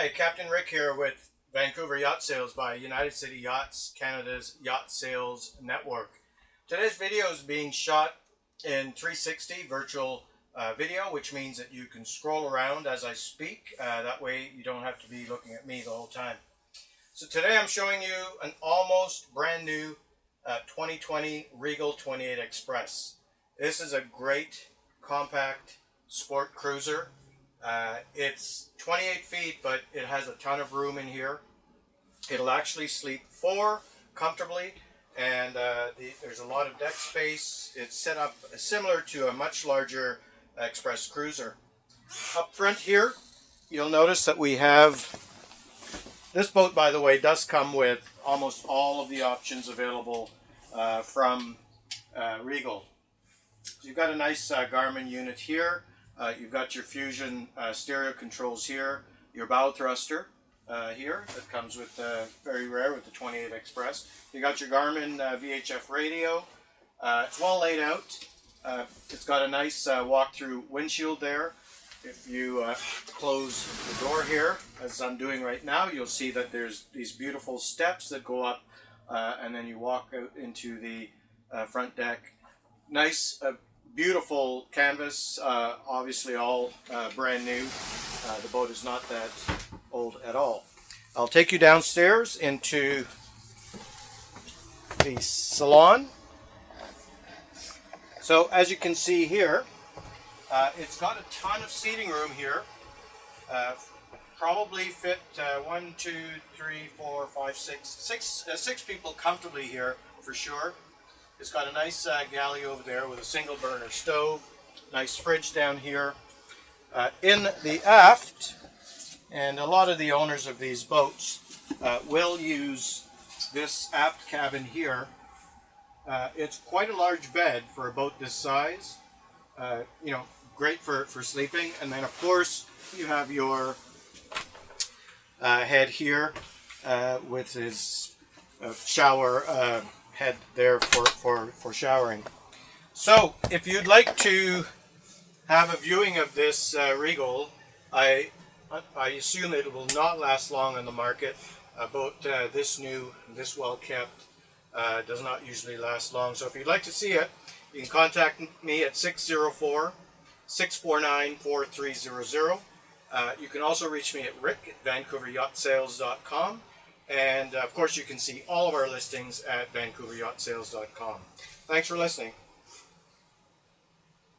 Hi, Captain Rick here with Vancouver Yacht Sales by United City Yachts, Canada's yacht sales network. Today's video is being shot in 360 virtual video, which means that you can scroll around as I speak. That way you don't have to be looking at me the whole time. So today I'm showing you an almost brand new 2020 Regal 28 Express. This is a great compact sport cruiser. It's 28 feet, but it has a ton of room in here. It'll actually sleep four comfortably, and there's a lot of deck space. It's set up similar to a much larger Express cruiser. Up front here, you'll notice that we have, this boat, by the way, does come with almost all of the options available from Regal. So you've got a nice Garmin unit here. You've got your Fusion stereo controls here, your bow thruster here that comes with very rare with the 28 Express. You got your Garmin VHF radio. It's well laid out. It's got a nice walk-through windshield there. If you close the door here, as I'm doing right now, you'll see that there's these beautiful steps that go up, and then you walk out into the front deck. Nice, beautiful canvas, obviously all brand new. The boat is not that old at all. I'll take you downstairs into the salon. So as you can see here, it's got a ton of seating room here. Probably fit 1, 2, 3, 4, 5, 6 people comfortably here for sure. It's got a nice galley over there with a single burner stove, nice fridge down here. In the aft, and a lot of the owners of these boats will use this aft cabin here. It's quite a large bed for a boat this size. You know, great for sleeping. And then of course you have your head here with his shower head there for showering. So if you'd like to have a viewing of this Regal, I assume that it will not last long on the market. A boat this new, this well kept, does not usually last long. So if you'd like to see it, you can contact me at 604-649-4300. You can also reach me at Rick at VancouverYachtSales.com. And of course, you can see all of our listings at VancouverYachtSales.com. Thanks for listening.